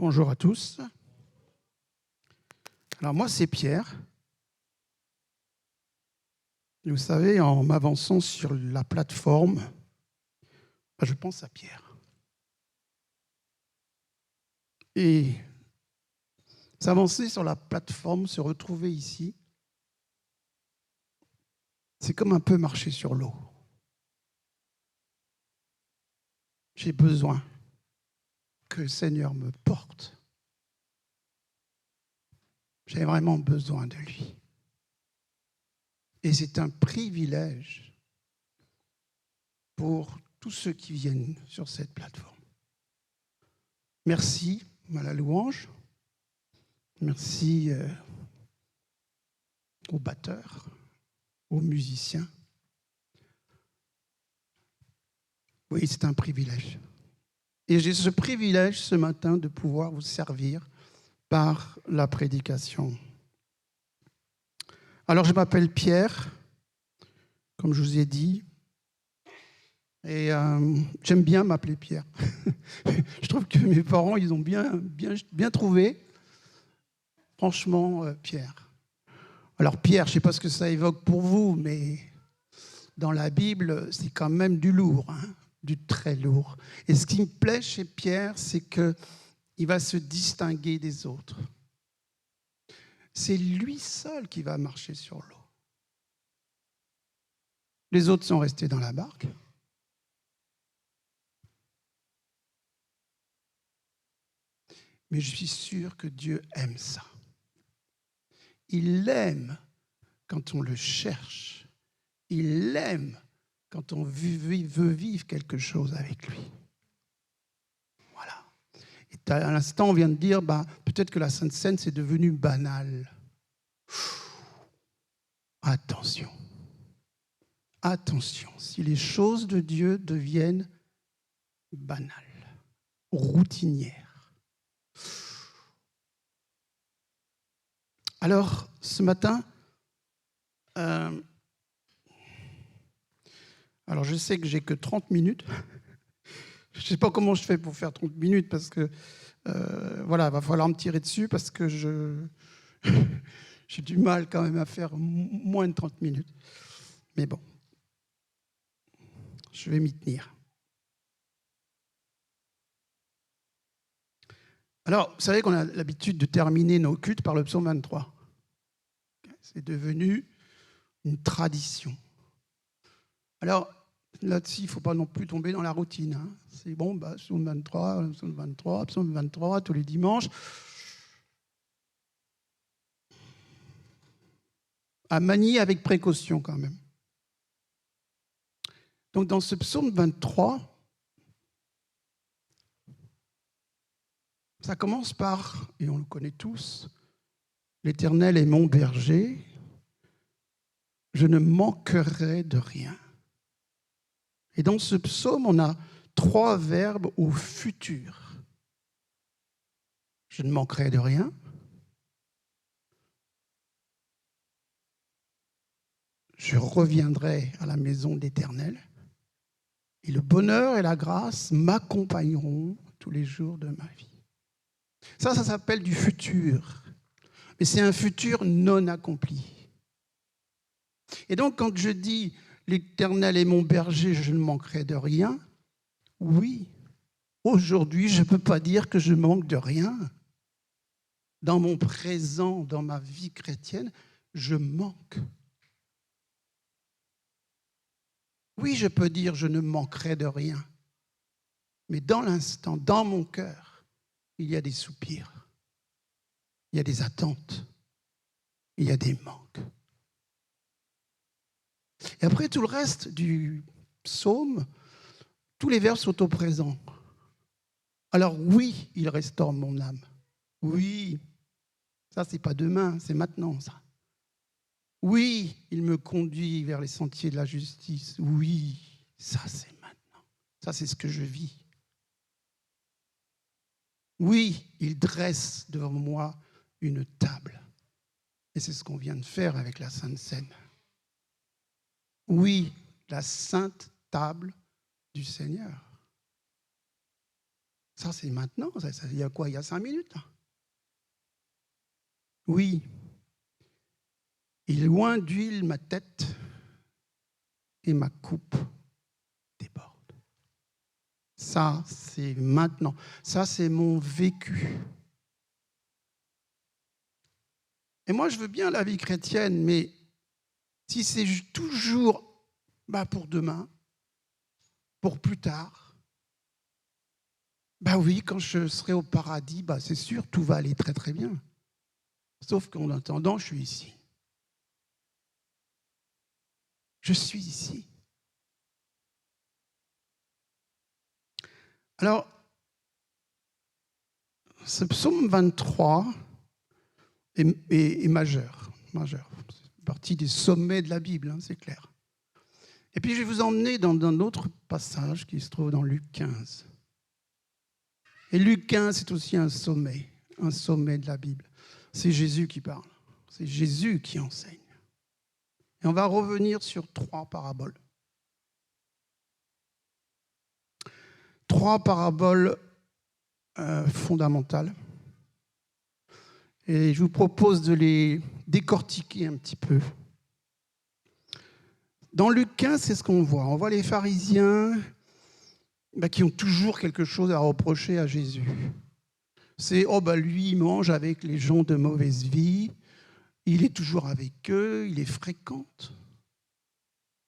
Bonjour à tous. Alors moi, c'est Pierre. Et vous savez, en m'avançant sur la plateforme, je pense à Pierre. Et s'avancer sur la plateforme, se retrouver ici, c'est comme un peu marcher sur l'eau. J'ai besoin que le Seigneur me porte. J'ai vraiment besoin de lui. Et c'est un privilège pour tous ceux qui viennent sur cette plateforme. Merci à la louange. Merci aux batteurs, aux musiciens. Oui, c'est un privilège. Et j'ai ce privilège ce matin de pouvoir vous servir par la prédication. Alors, je m'appelle Pierre, comme je vous ai dit, et j'aime bien m'appeler Pierre. Je trouve que mes parents, ils ont bien trouvé, franchement, Pierre. Alors, Pierre, je ne sais pas ce que ça évoque pour vous, mais dans la Bible, c'est quand même du lourd, hein, du très lourd. Et ce qui me plaît chez Pierre, c'est qu'il va se distinguer des autres. C'est lui seul qui va marcher sur l'eau. Les autres sont restés dans la barque. Mais je suis sûr que Dieu aime ça. Il aime quand on le cherche. Il aime quand on veut vivre quelque chose avec lui. Voilà. Et à l'instant, on vient de dire, peut-être que la Sainte Seine, c'est devenu banal. Attention. Attention. Si les choses de Dieu deviennent banales, routinières. Alors, ce matin, alors je sais que j'ai que 30 minutes. Je ne sais pas comment je fais pour faire 30 minutes parce que, voilà, il va falloir me tirer dessus parce que j'ai du mal quand même à faire moins de 30 minutes. Mais bon, je vais m'y tenir. Alors, vous savez qu'on a l'habitude de terminer nos cultes par le psaume 23. C'est devenu une tradition. Alors, là-dessus, il ne faut pas non plus tomber dans la routine. Hein. C'est bon, psaume 23, psaume 23, tous les dimanches. À manier avec précaution quand même. Donc, dans ce psaume 23, ça commence par, et on le connaît tous, l'Éternel est mon berger, je ne manquerai de rien. Et dans ce psaume, on a 3 verbes au futur. Je ne manquerai de rien. Je reviendrai à la maison de l'Éternel. Et le bonheur et la grâce m'accompagneront tous les jours de ma vie. Ça s'appelle du futur. Mais c'est un futur non accompli. Et donc, quand je dis « l'Éternel est mon berger, je ne manquerai de rien », oui, aujourd'hui, je ne peux pas dire que je manque de rien. Dans mon présent, dans ma vie chrétienne, je manque. Oui, je peux dire je ne manquerai de rien. Mais dans l'instant, dans mon cœur, il y a des soupirs, il y a des attentes, il y a des manques. Et après tout le reste du psaume, tous les verbes sont au présent. Alors oui, il restaure mon âme. Oui, ça c'est pas demain, c'est maintenant ça. Oui, il me conduit vers les sentiers de la justice. Oui, ça c'est maintenant. Ça c'est ce que je vis. Oui, il dresse devant moi une table. Et c'est ce qu'on vient de faire avec la Sainte Seine. Oui, la sainte table du Seigneur. Ça, c'est maintenant. Il y a quoi? Il y a 5 minutes, là. Oui. Il est loin d'huile ma tête et ma coupe déborde. Ça, c'est maintenant. Ça, c'est mon vécu. Et moi, je veux bien la vie chrétienne, mais si c'est toujours pour demain, pour plus tard, oui, quand je serai au paradis, c'est sûr, tout va aller très très bien. Sauf qu'en attendant, je suis ici. Je suis ici. Alors, ce psaume 23 est majeur. C'est partie des sommets de la Bible, c'est clair. Et puis, je vais vous emmener dans un autre passage qui se trouve dans Luc 15. Et Luc 15, c'est aussi un sommet de la Bible. C'est Jésus qui parle. C'est Jésus qui enseigne. Et on va revenir sur 3 paraboles. 3 paraboles fondamentales. Et je vous propose de les décortiquer un petit peu. Dans Luc 15, c'est ce qu'on voit. On voit les pharisiens qui ont toujours quelque chose à reprocher à Jésus. C'est, lui, il mange avec les gens de mauvaise vie, il est toujours avec eux, il les fréquente.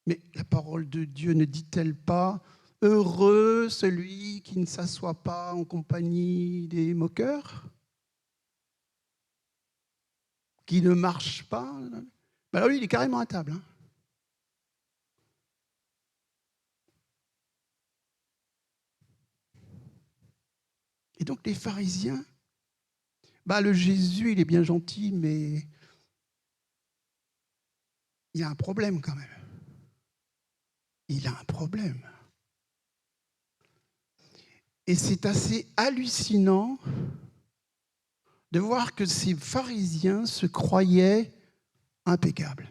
Mais la parole de Dieu ne dit-elle pas « Heureux celui qui ne s'assoit pas en compagnie des moqueurs » qui ne marche pas. Là, lui, il est carrément à table. Et donc, les pharisiens, le Jésus, il est bien gentil, mais il y a un problème quand même. Il a un problème. Et c'est assez hallucinant de voir que ces pharisiens se croyaient impeccables.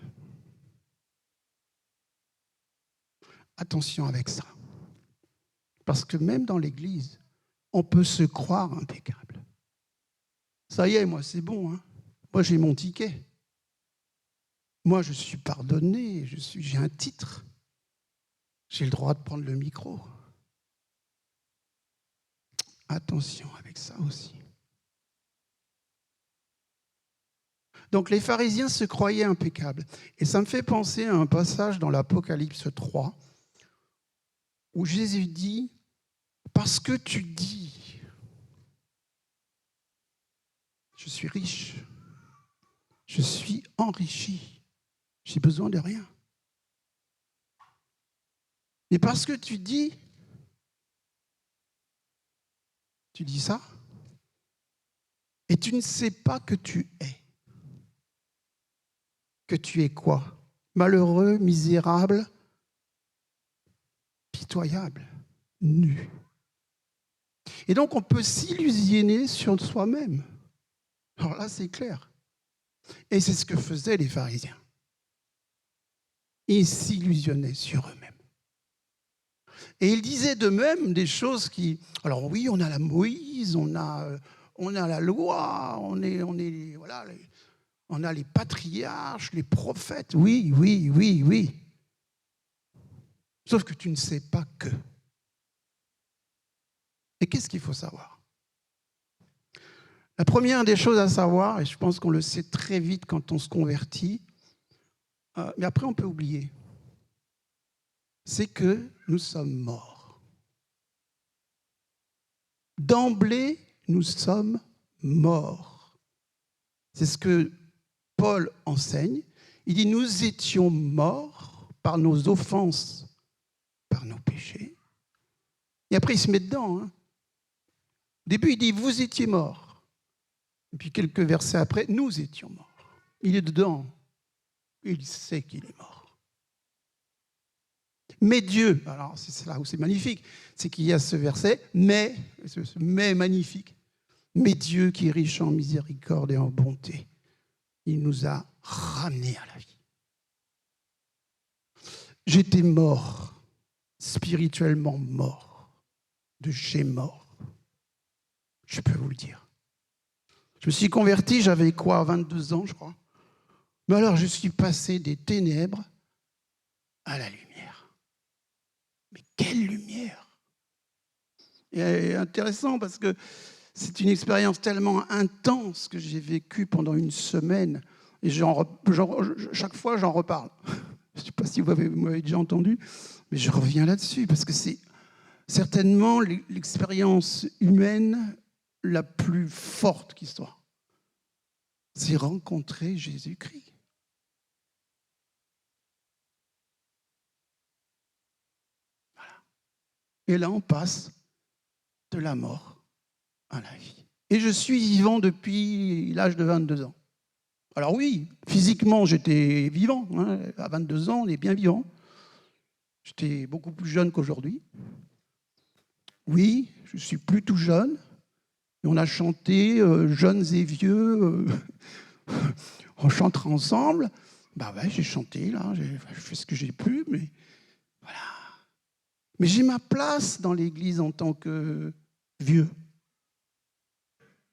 Attention avec ça. Parce que même dans l'Église, on peut se croire impeccable. Ça y est, moi, c'est bon. Moi, j'ai mon ticket. Moi, je suis pardonné. J'ai un titre. J'ai le droit de prendre le micro. Attention avec ça aussi. Donc, les pharisiens se croyaient impeccables. Et ça me fait penser à un passage dans l'Apocalypse 3 où Jésus dit « Parce que tu dis, je suis riche, je suis enrichi, j'ai besoin de rien. Mais parce que tu dis ça, et tu ne sais pas que tu es. Que tu es quoi? Malheureux, misérable, pitoyable, nu. » Et donc, on peut s'illusionner sur soi-même. Alors là, c'est clair. Et c'est ce que faisaient les pharisiens. Ils s'illusionnaient sur eux-mêmes. Et ils disaient d'eux-mêmes des choses qui... Alors oui, on a la Moïse, on a la loi, on a les patriarches, les prophètes. Oui. Sauf que tu ne sais pas que. Et qu'est-ce qu'il faut savoir? La première des choses à savoir, et je pense qu'on le sait très vite quand on se convertit, mais après on peut oublier, c'est que nous sommes morts. D'emblée, nous sommes morts. C'est ce que Paul enseigne. Il dit, nous étions morts par nos offenses, par nos péchés. Et après, il se met dedans. Au début, il dit, vous étiez morts. Et puis quelques versets après, nous étions morts. Il est dedans. Il sait qu'il est mort. Mais Dieu, alors c'est là où c'est magnifique, c'est qu'il y a ce verset, mais magnifique, mais Dieu qui est riche en miséricorde et en bonté, il nous a ramenés à la vie. J'étais mort, spirituellement mort, de chez mort. Je peux vous le dire. Je me suis converti, j'avais quoi, 22 ans, je crois. Mais alors, je suis passé des ténèbres à la lumière. Mais quelle lumière! Et intéressant parce que c'est une expérience tellement intense que j'ai vécue pendant une semaine. Et chaque fois, j'en reparle. Je ne sais pas si vous m'avez déjà entendu, mais je reviens là-dessus parce que c'est certainement l'expérience humaine la plus forte qui soit. C'est rencontrer Jésus-Christ. Voilà. Et là, on passe de la mort à la vie. Et je suis vivant depuis l'âge de 22 ans. Alors oui, physiquement, j'étais vivant. Hein. À 22 ans, on est bien vivant. J'étais beaucoup plus jeune qu'aujourd'hui. Oui, je suis plus tout jeune. Et on a chanté, jeunes et vieux, on chantera ensemble. Bah ouais, j'ai chanté, là, je fais ce que j'ai pu, mais voilà. Mais j'ai ma place dans l'Église en tant que vieux.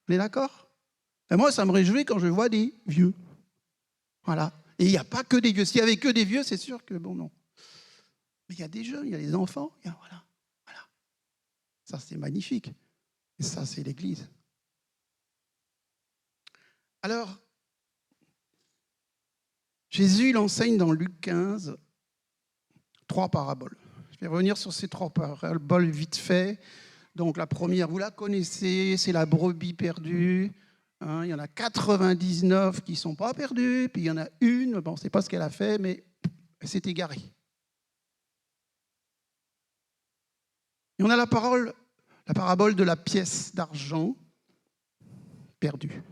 Vous êtes d'accord? Et moi, ça me réjouit quand je vois des vieux. Voilà. Et il n'y a pas que des vieux. S'il n'y avait que des vieux, c'est sûr que, bon, non. Mais il y a des jeunes, il y a des enfants. Voilà. Voilà. Ça, c'est magnifique. Et ça, c'est l'Église. Alors, Jésus, il enseigne dans Luc 15 3 paraboles. Je vais revenir sur ces 3 paraboles vite fait. Donc la première, vous la connaissez, c'est la brebis perdue. Hein, il y en a 99 qui ne sont pas perdues, puis il y en a une, bon, on ne sait pas ce qu'elle a fait, mais elle s'est égarée. Et on a la parabole de la pièce d'argent perdue.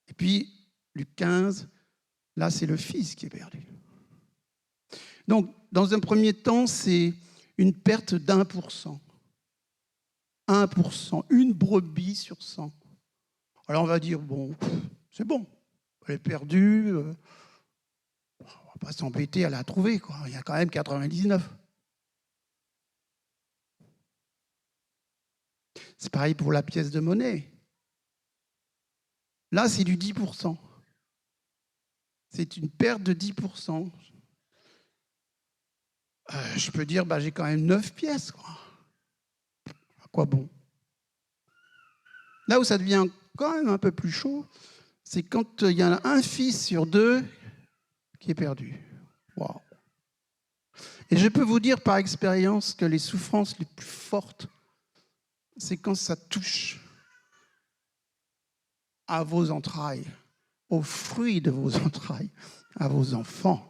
Et puis, Luc 15, là, c'est le fils qui est perdu. Donc, dans un premier temps, c'est une perte d'1%. 1%, une brebis sur 100. Alors, on va dire, bon, c'est bon, elle est perdue, on ne va pas s'embêter à la trouver, quoi. Il y a quand même 99. C'est pareil pour la pièce de monnaie. Là, c'est du 10%. C'est une perte de 10%. Je peux dire, j'ai quand même 9 pièces, quoi. À quoi bon? Là où ça devient quand même un peu plus chaud, c'est quand il y en a un fils sur 2 qui est perdu. Waouh! Et je peux vous dire par expérience que les souffrances les plus fortes, c'est quand ça touche à vos entrailles, aux fruits de vos entrailles, à vos enfants.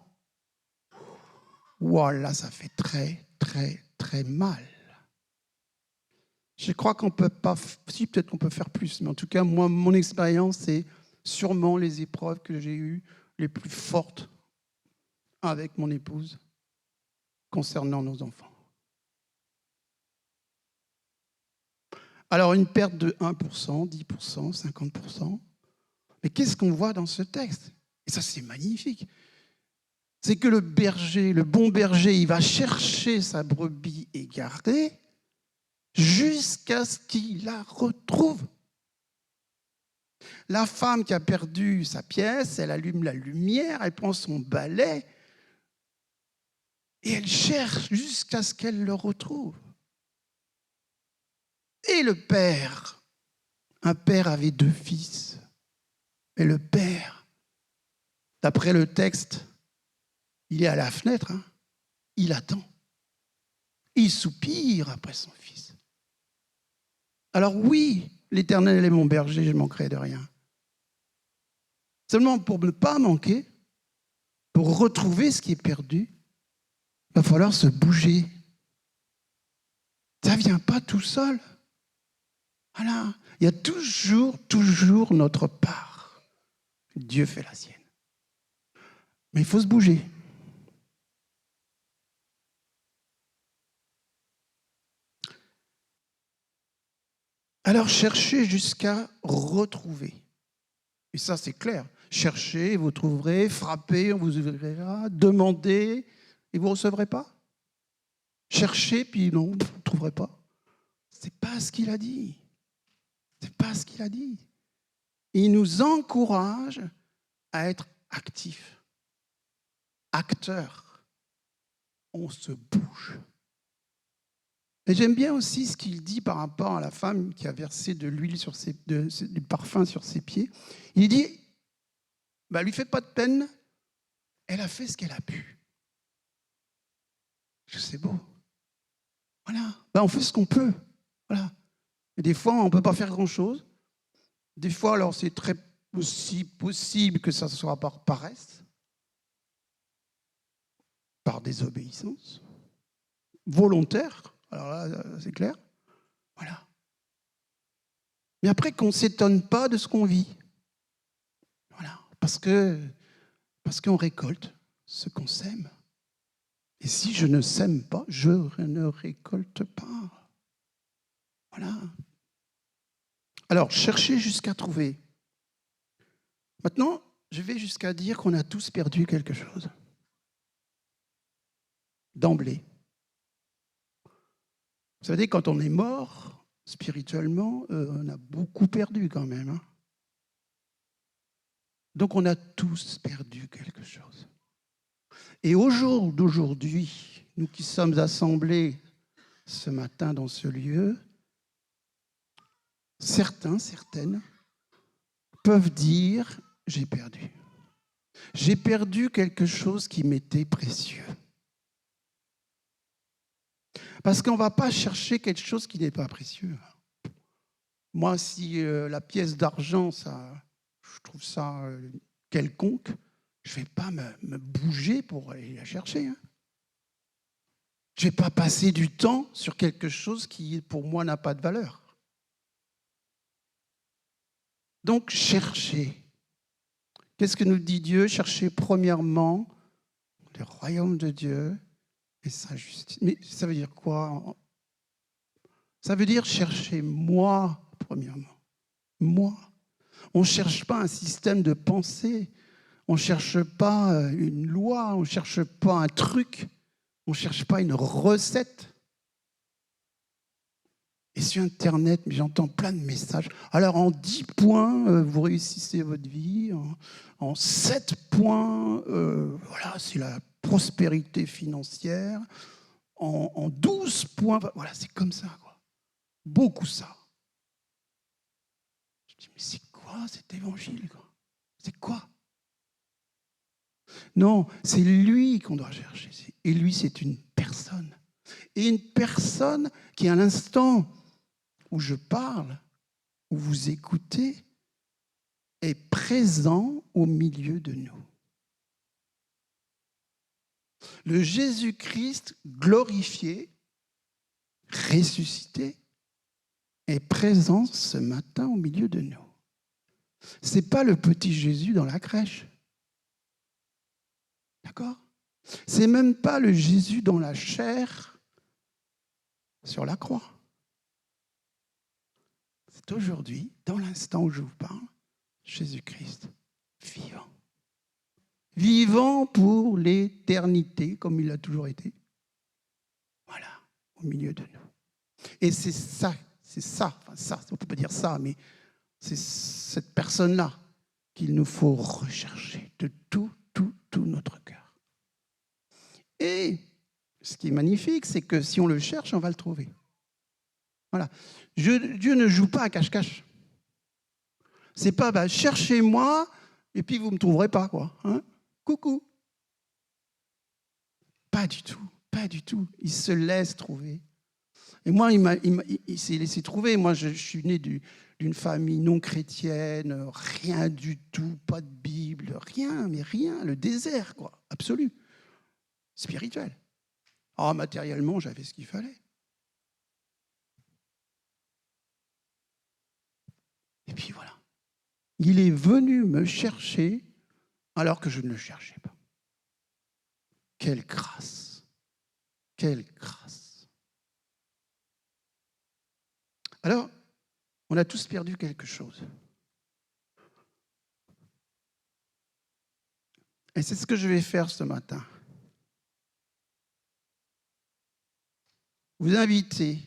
Voilà, ça fait très, très, très mal. Je crois qu'on ne peut pas, si peut-être qu'on peut faire plus, mais en tout cas, moi, mon expérience, c'est sûrement les épreuves que j'ai eues les plus fortes avec mon épouse concernant nos enfants. Alors, une perte de 1%, 10%, 50%. Mais qu'est-ce qu'on voit dans ce texte? Et ça, c'est magnifique. C'est que le berger, le bon berger, il va chercher sa brebis égarée jusqu'à ce qu'il la retrouve. La femme qui a perdu sa pièce, elle allume la lumière, elle prend son balai et elle cherche jusqu'à ce qu'elle le retrouve. Et le père, un père avait 2 fils. Et le père, d'après le texte, il est à la fenêtre, hein, il attend. Il soupire après son fils. Alors oui, l'Éternel est mon berger, je ne manquerai de rien. Seulement pour ne pas manquer, pour retrouver ce qui est perdu, il va falloir se bouger. Ça ne vient pas tout seul. Voilà. Il y a toujours notre part. Dieu fait la sienne. Mais il faut se bouger. Alors cherchez jusqu'à retrouver. Et ça, c'est clair. Cherchez, vous trouverez. Frappez, on vous ouvrira. Demandez, et vous ne recevrez pas. Cherchez, puis non, vous ne trouverez pas. Ce n'est pas ce qu'il a dit. Ce n'est pas ce qu'il a dit. Il nous encourage à être actifs, acteurs. On se bouge. Et j'aime bien aussi ce qu'il dit par rapport à la femme qui a versé de l'huile du parfum sur ses pieds. Il dit, lui fait pas de peine, elle a fait ce qu'elle a pu. C'est beau. Voilà. On fait ce qu'on peut. Voilà. Et des fois, on ne peut pas faire grand-chose. Des fois, alors c'est très aussi possible que ça soit par paresse, par désobéissance, volontaire. Alors là, c'est clair. Voilà. Mais après, qu'on ne s'étonne pas de ce qu'on vit. Voilà. Parce qu'on récolte ce qu'on sème. Et si je ne sème pas, je ne récolte pas. Voilà. Alors, chercher jusqu'à trouver. Maintenant, je vais jusqu'à dire qu'on a tous perdu quelque chose. D'emblée. Vous savez, quand on est mort, spirituellement, on a beaucoup perdu quand même. Hein. Donc, on a tous perdu quelque chose. Et au jour d'aujourd'hui, nous qui sommes assemblés ce matin dans ce lieu, certaines peuvent dire « j'ai perdu ». J'ai perdu quelque chose qui m'était précieux. Parce qu'on ne va pas chercher quelque chose qui n'est pas précieux. Moi, si la pièce d'argent, je trouve ça quelconque, je ne vais pas me bouger pour aller la chercher. Hein. Je ne vais pas passer du temps sur quelque chose qui, pour moi, n'a pas de valeur. Donc, cherchez. Qu'est-ce que nous dit Dieu? Cherchez premièrement le royaume de Dieu et sa justice. Mais ça veut dire quoi? Ça veut dire chercher moi, premièrement. Moi. On ne cherche pas un système de pensée. On ne cherche pas une loi. On ne cherche pas un truc. On ne cherche pas une recette. Et sur Internet, j'entends plein de messages. Alors, en 10 points, vous réussissez votre vie. En 7 points, voilà, c'est la prospérité financière. En 12 points, voilà, c'est comme ça, quoi. Beaucoup ça. Je dis, mais c'est quoi cet évangile, quoi? C'est quoi? Non, c'est lui qu'on doit chercher. Et lui, c'est une personne. Et une personne qui, à l'instant où je parle, où vous écoutez, est présent au milieu de nous. Le Jésus-Christ glorifié, ressuscité, est présent ce matin au milieu de nous. Ce n'est pas le petit Jésus dans la crèche. D'accord? Ce n'est même pas le Jésus dans la chair sur la croix. C'est aujourd'hui, dans l'instant où je vous parle, Jésus-Christ vivant. Vivant pour l'éternité, comme il a toujours été. Voilà, au milieu de nous. Et c'est ça, on ne peut pas dire ça, mais c'est cette personne-là qu'il nous faut rechercher de tout notre cœur. Et ce qui est magnifique, c'est que si on le cherche, on va le trouver. Voilà. Dieu ne joue pas à cache-cache. C'est pas cherchez-moi et puis vous ne me trouverez pas, quoi. Hein? Coucou. Pas du tout, pas du tout. Il se laisse trouver. Et moi, il s'est laissé trouver. Moi, je suis né d'une famille non chrétienne, rien du tout, pas de Bible, rien, mais rien, le désert, quoi, absolu, spirituel. Ah, matériellement, j'avais ce qu'il fallait. Et puis voilà. Il est venu me chercher alors que je ne le cherchais pas. Quelle grâce! Quelle grâce! Alors, on a tous perdu quelque chose. Et c'est ce que je vais faire ce matin. Vous inviter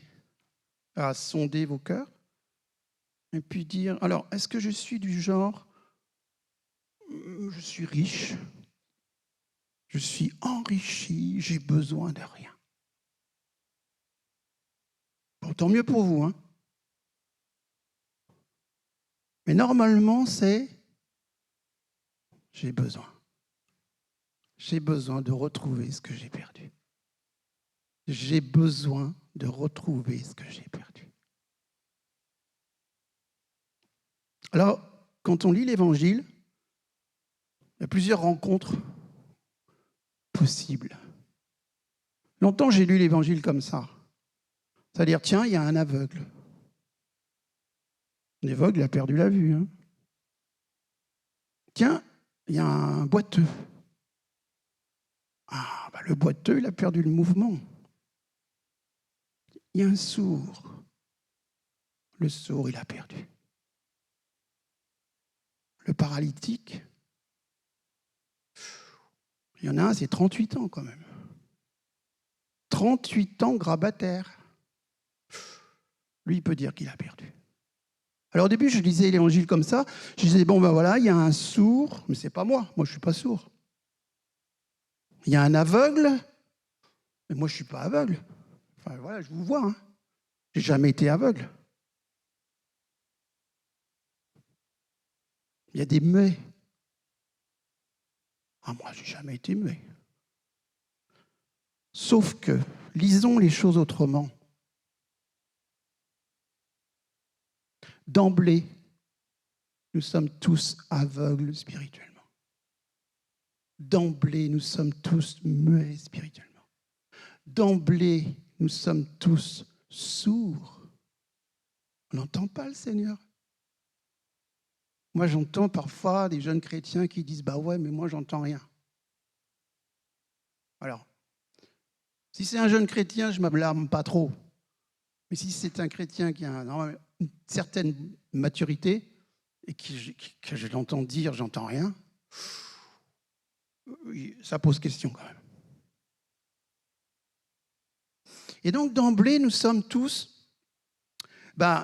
à sonder vos cœurs Et puis dire, alors, est-ce que je suis du genre, je suis riche, je suis enrichi, j'ai besoin de rien. Bon, tant mieux pour vous, hein. Mais normalement, c'est j'ai besoin. J'ai besoin de retrouver ce que j'ai perdu. J'ai besoin de retrouver ce que j'ai perdu. Alors, quand on lit l'Évangile, il y a plusieurs rencontres possibles. Longtemps, j'ai lu l'Évangile comme ça. C'est-à-dire, tiens, il y a un aveugle. L'aveugle, il a perdu la vue. Hein. Tiens, il y a un boiteux. Ah, bah, le boiteux, il a perdu le mouvement. Il y a un sourd. Le sourd, il a perdu. Le paralytique, il y en a un, c'est 38 ans quand même. 38 ans grabataire. Lui, il peut dire qu'il a perdu. Alors au début, je lisais l'évangile comme ça. Je disais, bon ben voilà, il y a un sourd, mais c'est pas moi. Moi, je ne suis pas sourd. Il y a un aveugle, mais moi, je ne suis pas aveugle. Enfin voilà, je vous vois. Hein. Je n'ai jamais été aveugle. Il y a des muets. Ah, moi, je n'ai jamais été muet. Sauf que, lisons les choses autrement. D'emblée, nous sommes tous aveugles spirituellement. D'emblée, nous sommes tous muets spirituellement. D'emblée, nous sommes tous sourds. On n'entend pas le Seigneur. Moi, j'entends parfois des jeunes chrétiens qui disent « Bah ouais, mais moi, j'entends rien. » Alors, si c'est un jeune chrétien, je ne me blâme pas trop. Mais si c'est un chrétien qui a une certaine maturité et que je l'entends dire « j'entends rien », ça pose question quand même. Et donc, d'emblée, nous sommes tous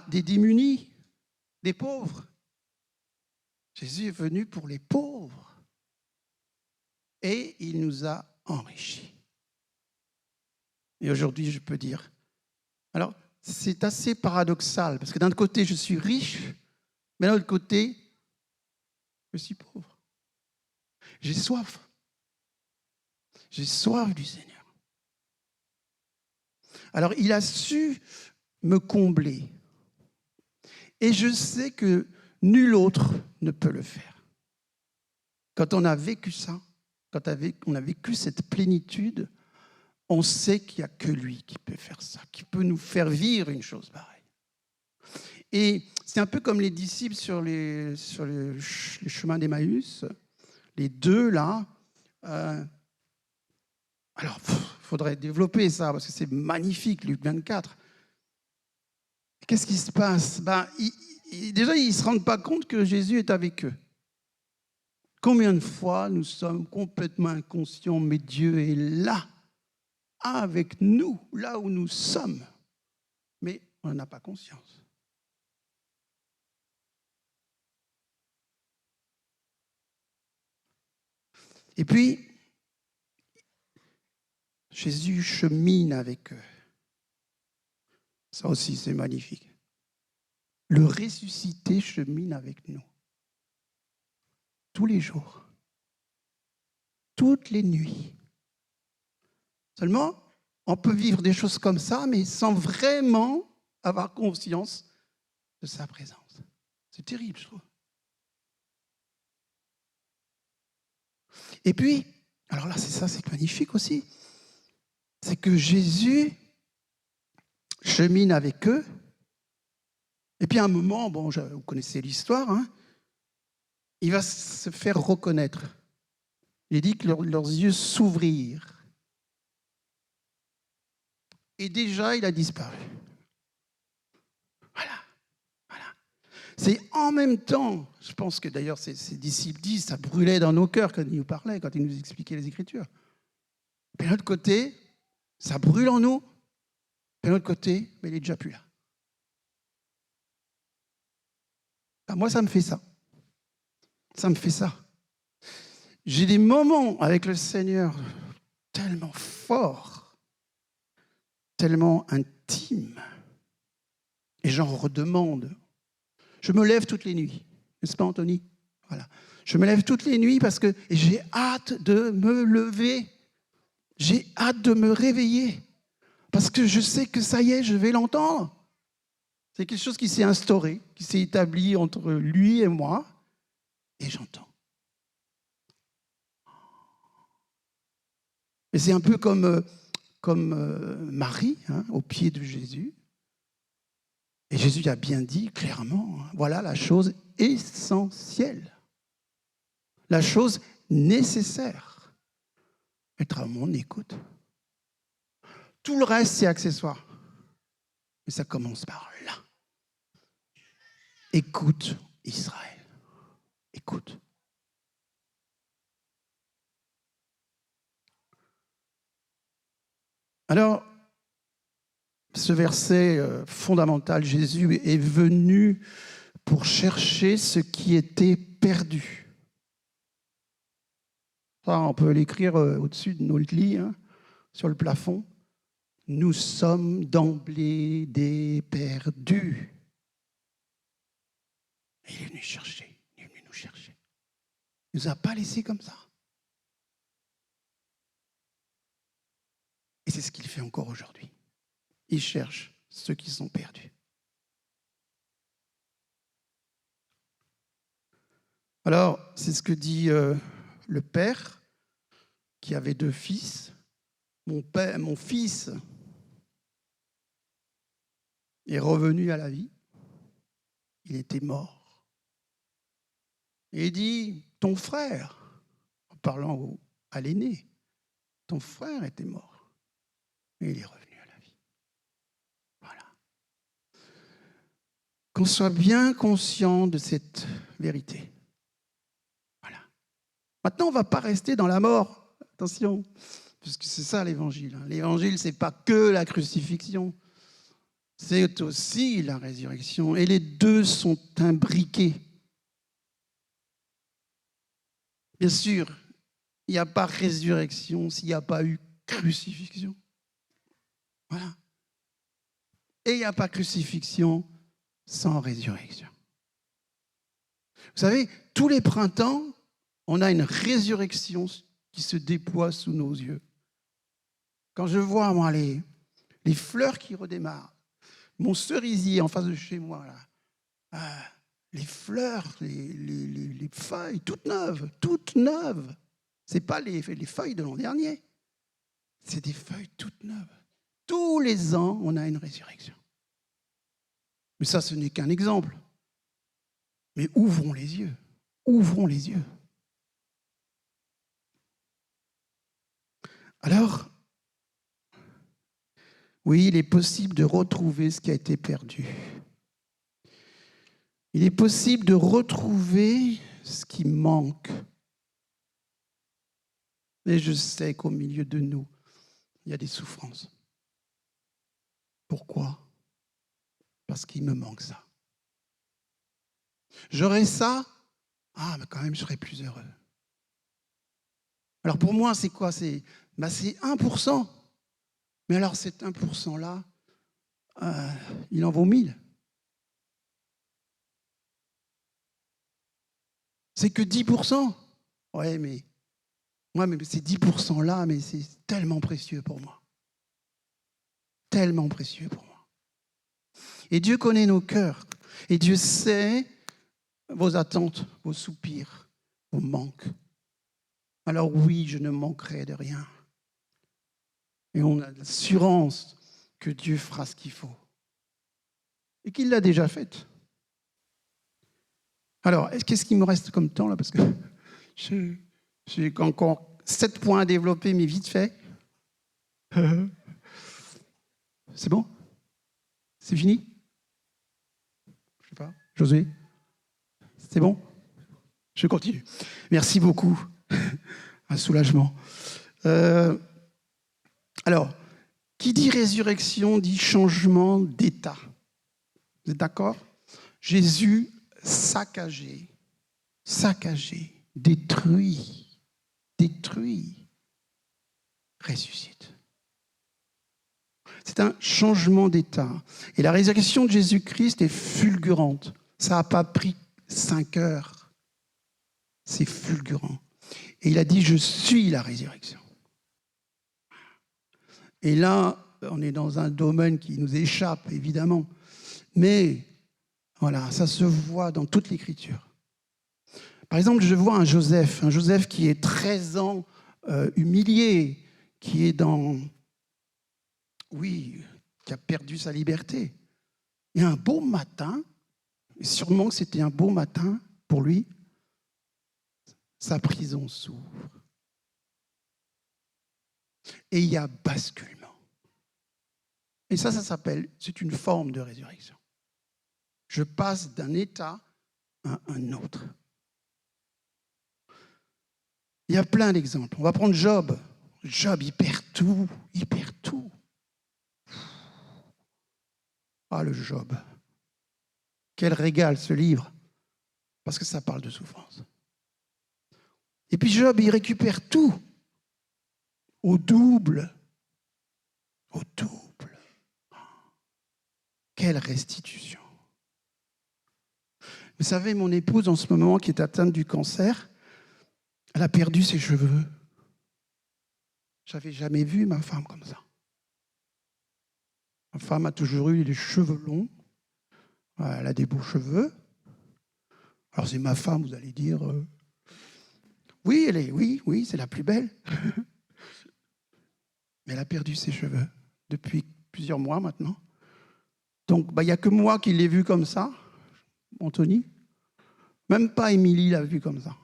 des démunis, des pauvres. Jésus est venu pour les pauvres et il nous a enrichis. Et aujourd'hui, je peux dire, alors c'est assez paradoxal parce que d'un côté, je suis riche, mais d'un autre côté, je suis pauvre. J'ai soif. J'ai soif du Seigneur. Alors, il a su me combler. Et je sais que nul autre ne peut le faire. Quand on a vécu ça, quand on a vécu cette plénitude, on sait qu'il n'y a que lui qui peut faire ça, qui peut nous faire vivre une chose pareille. Et c'est un peu comme les disciples sur les chemins d'Emmaüs, les deux là. Alors, il faudrait développer ça, parce que c'est magnifique, Luc 24. Qu'est-ce qui se passe? Déjà, ils ne se rendent pas compte que Jésus est avec eux. Combien de fois nous sommes complètement inconscients, mais Dieu est là, avec nous, là où nous sommes. Mais on n'en a pas conscience. Et puis, Jésus chemine avec eux. Ça aussi, c'est magnifique. Le ressuscité chemine avec nous. Tous les jours. Toutes les nuits. Seulement, on peut vivre des choses comme ça, mais sans vraiment avoir conscience de sa présence. C'est terrible, je trouve. Et puis, alors là, c'est magnifique aussi. C'est que Jésus chemine avec eux. Et puis à un moment, bon, vous connaissez l'histoire, hein, il va se faire reconnaître. Il dit que leurs yeux s'ouvrirent. Et déjà, il a disparu. Voilà. C'est en même temps, je pense que d'ailleurs ses disciples disent, ça brûlait dans nos cœurs quand il nous parlait, quand il nous expliquait les Écritures. Puis de l'autre côté, ça brûle en nous. Puis de l'autre côté, mais il n'est déjà plus là. Ah, moi, ça me fait ça. Ça me fait ça. J'ai des moments avec le Seigneur tellement forts, tellement intimes, et j'en redemande. Je me lève toutes les nuits, n'est-ce pas, Anthony? Voilà. Je me lève toutes les nuits parce que j'ai hâte de me lever. J'ai hâte de me réveiller. Parce que je sais que ça y est, je vais l'entendre. C'est quelque chose qui s'est instauré, qui s'est établi entre lui et moi, et j'entends. Et c'est un peu comme Marie, hein, au pied de Jésus. Et Jésus a bien dit clairement, hein, voilà la chose essentielle, la chose nécessaire. Être à mon écoute. Tout le reste, c'est accessoire. Mais ça commence par là. Écoute Israël. Écoute. Alors, ce verset fondamental, Jésus est venu pour chercher ce qui était perdu. Ça, on peut l'écrire au-dessus de notre lit, hein, sur le plafond. Nous sommes d'emblée des perdus. Et il est venu chercher, il est venu nous chercher. Il ne nous a pas laissés comme ça. Et c'est ce qu'il fait encore aujourd'hui. Il cherche ceux qui sont perdus. Alors, c'est ce que dit le père qui avait 2 fils. Mon fils est revenu à la vie. Il était mort. Et il dit, ton frère, en parlant à l'aîné, ton frère était mort. Et il est revenu à la vie. Voilà. Qu'on soit bien conscient de cette vérité. Voilà. Maintenant, on ne va pas rester dans la mort. Attention, parce que c'est ça l'évangile. L'évangile, ce n'est pas que la crucifixion. C'est aussi la résurrection. Et les deux sont imbriqués. Bien sûr, il n'y a pas résurrection s'il n'y a pas eu crucifixion. Voilà. Et il n'y a pas crucifixion sans résurrection. Vous savez, tous les printemps, on a une résurrection qui se déploie sous nos yeux. Quand je vois, moi, les fleurs qui redémarrent, mon cerisier en face de chez moi, là, les fleurs, les feuilles, toutes neuves, toutes neuves. Ce n'est pas les feuilles de l'an dernier, c'est des feuilles toutes neuves. Tous les ans, on a une résurrection. Mais ça, ce n'est qu'un exemple. Mais ouvrons les yeux. Ouvrons les yeux. Alors, oui, il est possible de retrouver ce qui a été perdu. Il est possible de retrouver ce qui manque. Et je sais qu'au milieu de nous, il y a des souffrances. Pourquoi? Parce qu'il me manque ça. J'aurais ça, mais quand même, je serais plus heureux. Alors pour moi, c'est quoi? C'est 1%. Mais alors cet 1%-là, il en vaut 1000. C'est que 10%. Ouais, mais ces 10%-là, mais c'est tellement précieux pour moi. Tellement précieux pour moi. Et Dieu connaît nos cœurs. Et Dieu sait vos attentes, vos soupirs, vos manques. Alors oui, je ne manquerai de rien. Et on a l'assurance que Dieu fera ce qu'il faut. Et qu'il l'a déjà fait. Alors, qu'est-ce qu'il me reste comme temps là? Parce que j'ai encore 7 points à développer, mais vite fait. C'est bon? C'est fini? Je sais pas. Josué? C'est bon? Je continue. Merci beaucoup. Un soulagement. Alors, qui dit résurrection dit changement d'état. Vous êtes d'accord? Jésus saccagé, détruit, ressuscite. C'est un changement d'état. Et la résurrection de Jésus-Christ est fulgurante. Ça n'a pas pris 5 heures. C'est fulgurant. Et il a dit, je suis la résurrection. Et là, on est dans un domaine qui nous échappe, évidemment. Mais, voilà, ça se voit dans toute l'Écriture. Par exemple, je vois un Joseph qui est 13 ans humilié, qui est qui a perdu sa liberté. Et un beau matin, sûrement que c'était un beau matin pour lui, sa prison s'ouvre. Et il y a basculement. Et ça c'est une forme de résurrection. Je passe d'un état à un autre. Il y a plein d'exemples. On va prendre Job. Job, il perd tout. Ah, le Job. Quel régal, ce livre. Parce que ça parle de souffrance. Et puis Job, il récupère tout. Au double. Quelle restitution. Vous savez, mon épouse, en ce moment, qui est atteinte du cancer, elle a perdu ses cheveux. J'avais jamais vu ma femme comme ça. Ma femme a toujours eu les cheveux longs. Elle a des beaux cheveux. Alors c'est ma femme, vous allez dire. Oui, c'est la plus belle. Mais elle a perdu ses cheveux depuis plusieurs mois maintenant. Donc, il n'y a que moi qui l'ai vue comme ça, Anthony. Même pas Émilie l'a vue comme ça.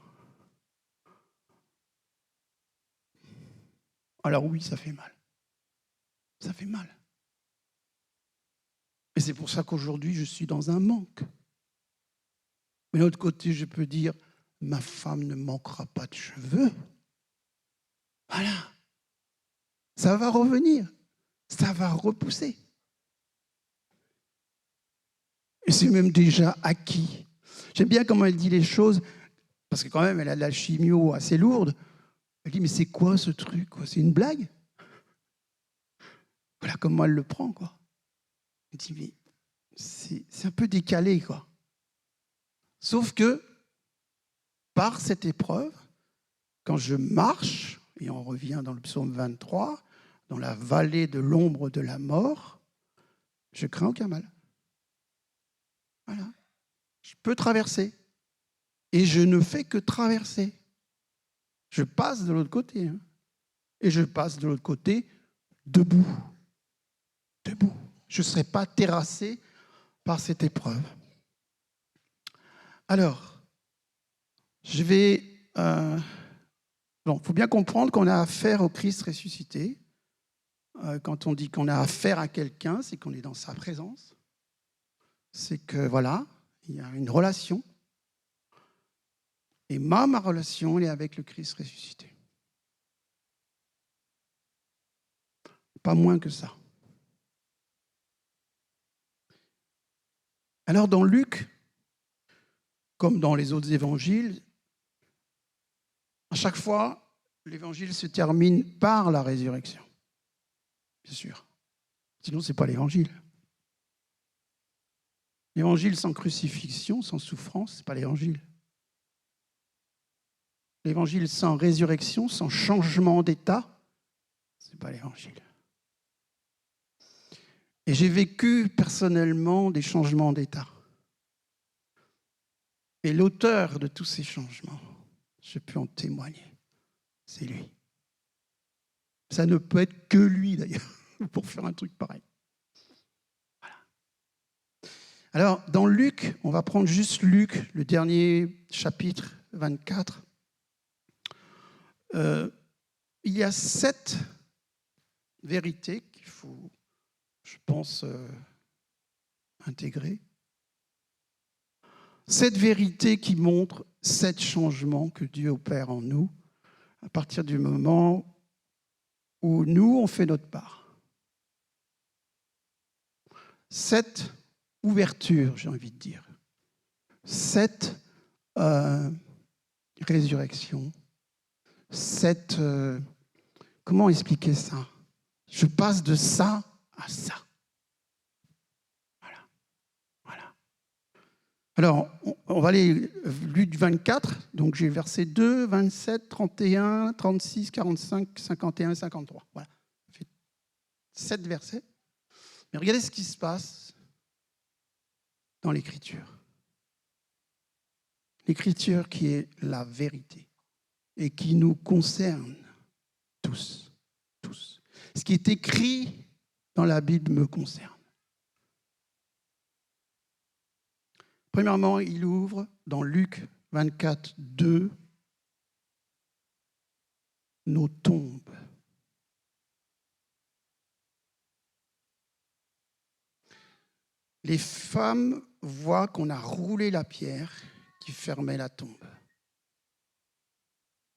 Alors oui, ça fait mal. Ça fait mal. Et c'est pour ça qu'aujourd'hui, je suis dans un manque. Mais de l'autre côté, je peux dire, ma femme ne manquera pas de cheveux. Voilà. Ça va revenir. Ça va repousser. Et c'est même déjà acquis. J'aime bien comment elle dit les choses, parce que quand même, elle a de la chimio assez lourde. Elle dit, mais c'est quoi ce truc, quoi? C'est une blague? Voilà comment elle le prend, quoi. Elle dit, mais c'est un peu décalé, quoi. Sauf que, par cette épreuve, quand je marche, et on revient dans le psaume 23, dans la vallée de l'ombre de la mort, je crains aucun mal. Voilà. Je peux traverser. Et je ne fais que traverser. Je passe de l'autre côté. Hein. Et je passe de l'autre côté debout. Debout. Je ne serai pas terrassé par cette épreuve. Alors, je vais... il faut bien comprendre qu'on a affaire au Christ ressuscité. Quand on dit qu'on a affaire à quelqu'un, c'est qu'on est dans sa présence. C'est que, voilà, il y a une relation. Et ma relation, elle est avec le Christ ressuscité. Pas moins que ça. Alors, dans Luc, comme dans les autres évangiles, à chaque fois, l'évangile se termine par la résurrection. Bien sûr. Sinon, ce n'est pas l'évangile. L'évangile sans crucifixion, sans souffrance, ce n'est pas l'évangile. L'évangile sans résurrection, sans changement d'état, ce n'est pas l'évangile. Et j'ai vécu personnellement des changements d'état. Et l'auteur de tous ces changements, je peux en témoigner, c'est lui. Ça ne peut être que lui, d'ailleurs, pour faire un truc pareil. Voilà. Alors, dans Luc, on va prendre juste Luc, le dernier chapitre 24. Il y a 7 vérités qu'il faut, je pense, intégrer. 7 vérités qui montrent 7 changements que Dieu opère en nous à partir du moment où nous, on fait notre part. 7 ouvertures, j'ai envie de dire. cette résurrection, cette... comment expliquer ça? Je passe de ça à ça. Voilà. Voilà. Alors, on va aller Luc 24, donc j'ai versets 2, 27, 31, 36, 45, 51 et 53. Voilà. Ça fait 7 versets. Mais regardez ce qui se passe dans l'Écriture. L'Écriture qui est la vérité et qui nous concerne tous. Tous. Ce qui est écrit dans la Bible me concerne. Premièrement, il ouvre dans Luc 24, 2, nos tombes. Les femmes voient qu'on a roulé la pierre qui fermait la tombe.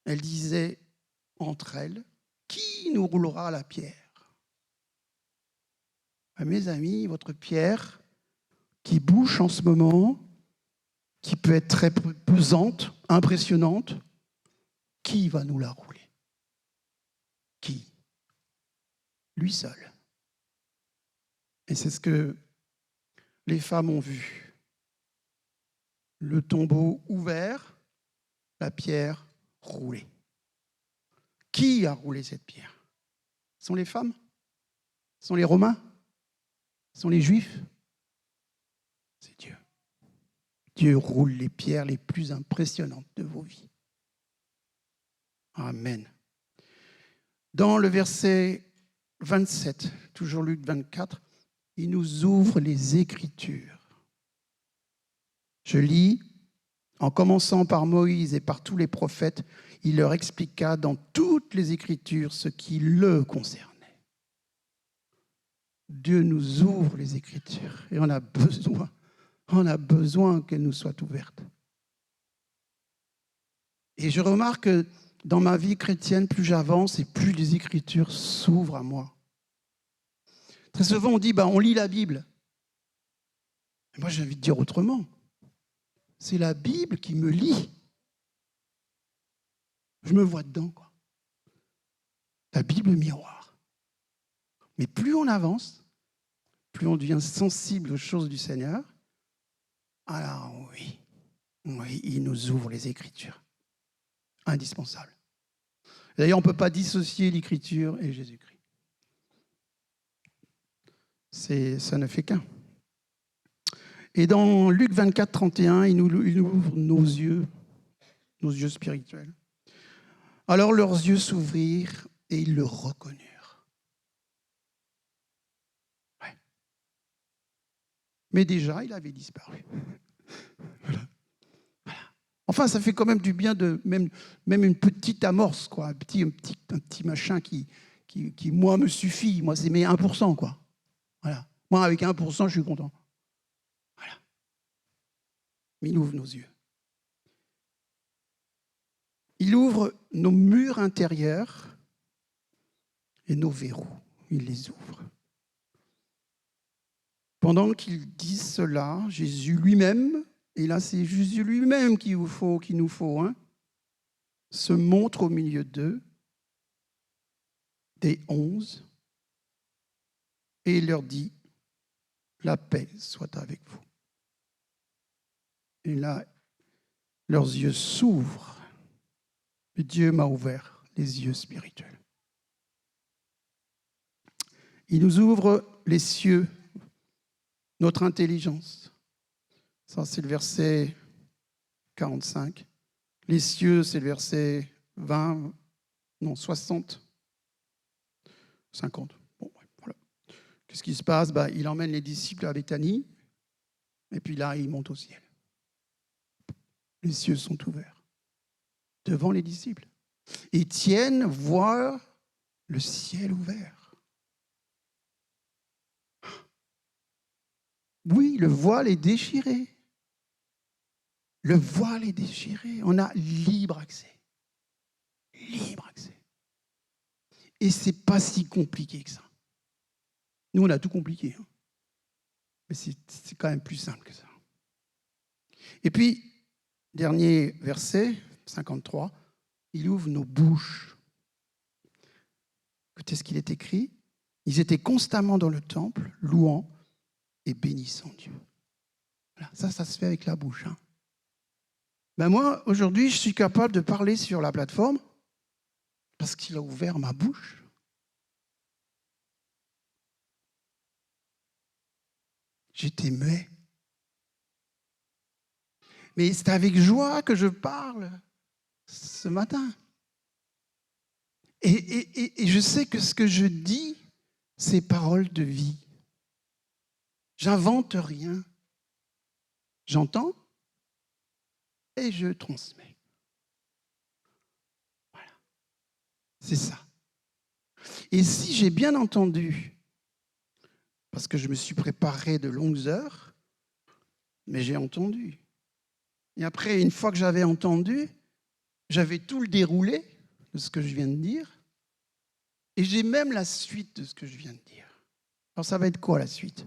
Elles disaient entre elles, qui nous roulera la pierre? Mes amis, votre pierre qui bouge en ce moment, qui peut être très pesante, impressionnante, qui va nous la rouler? Qui? Lui seul. Et c'est ce que les femmes ont vu. Le tombeau ouvert, la pierre roulée. Qui a roulé cette pierre? Ce sont les femmes? Ce sont les Romains? Ce sont les Juifs? C'est Dieu. Dieu roule les pierres les plus impressionnantes de vos vies. Amen. Dans le verset 27, toujours Luc 24, il nous ouvre les Écritures. Je lis, en commençant par Moïse et par tous les prophètes, il leur expliqua dans toutes les Écritures ce qui le concernait. Dieu nous ouvre les Écritures et on a besoin qu'elles nous soient ouvertes. Et je remarque que dans ma vie chrétienne, plus j'avance et plus les Écritures s'ouvrent à moi. Très souvent, on dit, on lit la Bible. Et moi, j'ai envie de dire autrement. C'est la Bible qui me lit. Je me vois dedans, quoi. La Bible miroir. Mais plus on avance, plus on devient sensible aux choses du Seigneur. Alors oui, il nous ouvre les Écritures. Indispensable. D'ailleurs, on ne peut pas dissocier l'Écriture et Jésus-Christ. Ça ne fait qu'un. Et dans Luc 24, 31, il nous ouvre nos yeux spirituels. Alors leurs yeux s'ouvrirent et ils le reconnurent. Ouais. Mais déjà, il avait disparu. Voilà. Enfin, ça fait quand même du bien de même une petite amorce, quoi, un petit machin qui, moi, me suffit. Moi, c'est mes 1%, quoi. Voilà. Moi, avec 1%, je suis content. Voilà. Mais il ouvre nos yeux. Il ouvre nos murs intérieurs et nos verrous. Il les ouvre. Pendant qu'il dit cela, Jésus lui-même, et là c'est Jésus lui-même qu'il nous faut, se montre au milieu d'eux, des 11, et il leur dit, la paix soit avec vous. Et là, leurs yeux s'ouvrent. Et Dieu m'a ouvert les yeux spirituels. Il nous ouvre les cieux, notre intelligence. Ça, c'est le verset 45. Les cieux, c'est le verset 60, 50. Bon, voilà. Qu'est-ce qui se passe? Il emmène les disciples à Béthanie, et puis là, il monte au ciel. Les cieux sont ouverts devant les disciples. Étienne voit le ciel ouvert. Oui, le voile est déchiré. Le voile est déchiré. On a libre accès. Libre accès. Et ce n'est pas si compliqué que ça. Nous, on a tout compliqué. Mais c'est quand même plus simple que ça. Et puis, dernier verset, 53, il ouvre nos bouches. Écoutez ce qu'il est écrit. Ils étaient constamment dans le temple, louant et bénissant Dieu. Voilà, ça se fait avec la bouche. Ben moi, aujourd'hui, je suis capable de parler sur la plateforme parce qu'il a ouvert ma bouche. J'étais muet. Mais c'est avec joie que je parle ce matin. Et je sais que ce que je dis, c'est paroles de vie. J'invente rien. J'entends et je transmets. Voilà. C'est ça. Et si j'ai bien entendu, parce que je me suis préparé de longues heures, mais j'ai entendu. Et après, une fois que j'avais entendu, j'avais tout le déroulé de ce que je viens de dire. Et j'ai même la suite de ce que je viens de dire. Alors ça va être quoi la suite?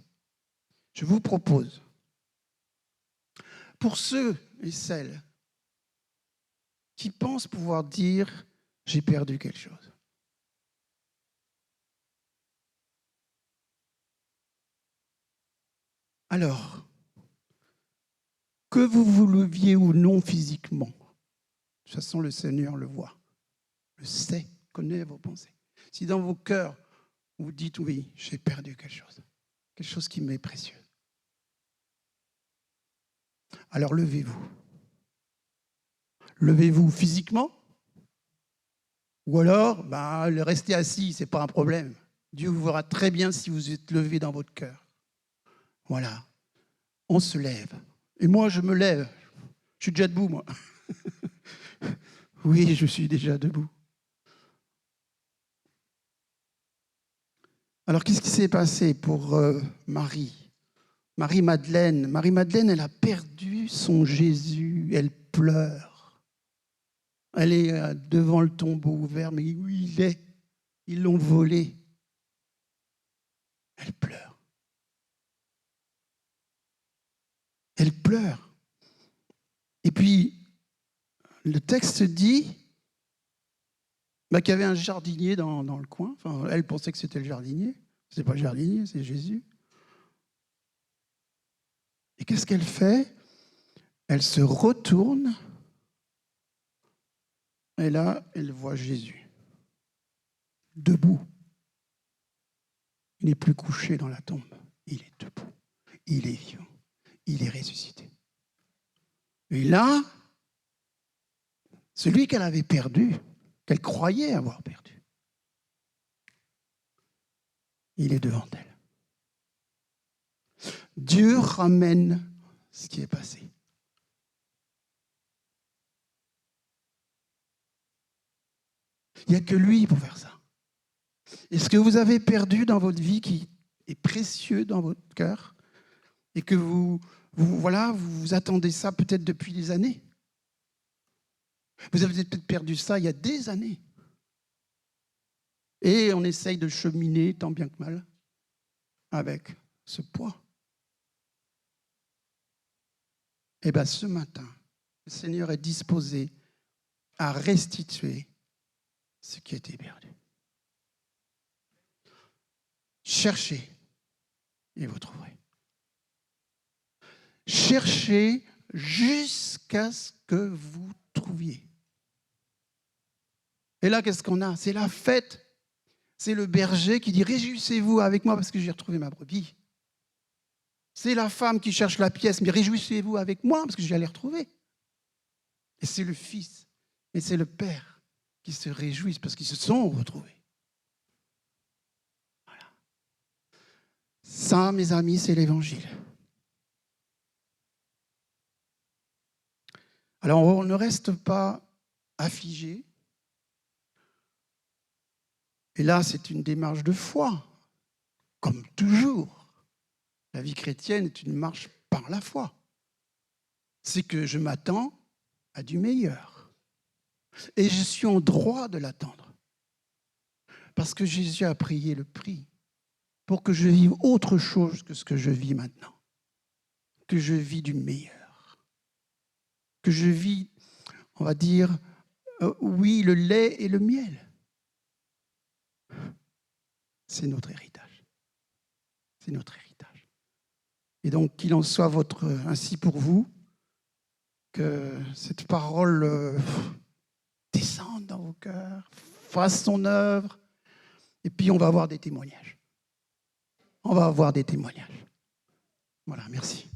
Je vous propose, pour ceux et celles qui pensent pouvoir dire « j'ai perdu quelque chose », alors, que vous vous leviez ou non physiquement, de toute façon le Seigneur le voit, le sait, connaît vos pensées. Si dans vos cœurs, vous dites « oui, j'ai perdu quelque chose qui m'est précieux », alors levez-vous. Levez-vous physiquement, ou alors restez assis, ce n'est pas un problème. Dieu vous verra très bien si vous êtes levé dans votre cœur. Voilà, on se lève. Et moi, je me lève. Je suis déjà debout, moi. Oui, je suis déjà debout. Alors, qu'est-ce qui s'est passé pour Marie? Marie-Madeleine. Marie-Madeleine, elle a perdu son Jésus. Elle pleure. Elle est devant le tombeau ouvert, mais où il est? Ils l'ont volé. Elle pleure. Elle pleure. Et puis, le texte dit qu'il y avait un jardinier dans le coin. Enfin, elle pensait que c'était le jardinier. Ce n'est pas le jardinier, c'est Jésus. Et qu'est-ce qu'elle fait? Elle se retourne. Et là, elle voit Jésus. Debout. Il n'est plus couché dans la tombe. Il est debout. Il est vivant. Il est ressuscité. Et là, celui qu'elle avait perdu, qu'elle croyait avoir perdu, il est devant elle. Dieu ramène ce qui est passé. Il n'y a que lui pour faire ça. Et ce que vous avez perdu dans votre vie qui est précieux dans votre cœur et que vous attendez ça peut-être depuis des années. Vous avez peut-être perdu ça il y a des années. Et on essaye de cheminer tant bien que mal avec ce poids. Eh bien, ce matin, le Seigneur est disposé à restituer ce qui a été perdu. Cherchez et vous trouverez. Cherchez jusqu'à ce que vous trouviez. Et là, qu'est-ce qu'on a? C'est la fête. C'est le berger qui dit « Réjouissez-vous avec moi parce que j'ai retrouvé ma brebis ». C'est la femme qui cherche la pièce, mais réjouissez-vous avec moi parce que je vais la retrouver. Et c'est le fils, et c'est le père qui se réjouissent parce qu'ils se sont retrouvés. Voilà. Ça, mes amis, c'est l'évangile. Alors, on ne reste pas affligé. Et là, c'est une démarche de foi, comme toujours. La vie chrétienne est une marche par la foi. C'est que je m'attends à du meilleur. Et je suis en droit de l'attendre. Parce que Jésus a payé le prix pour que je vive autre chose que ce que je vis maintenant. Que je vis du meilleur. que je vis, on va dire, oui, le lait et le miel. C'est notre héritage. C'est notre héritage. Et donc, qu'il en soit ainsi pour vous, que cette parole descende dans vos cœurs, fasse son œuvre, et puis on va avoir des témoignages. On va avoir des témoignages. Voilà, merci.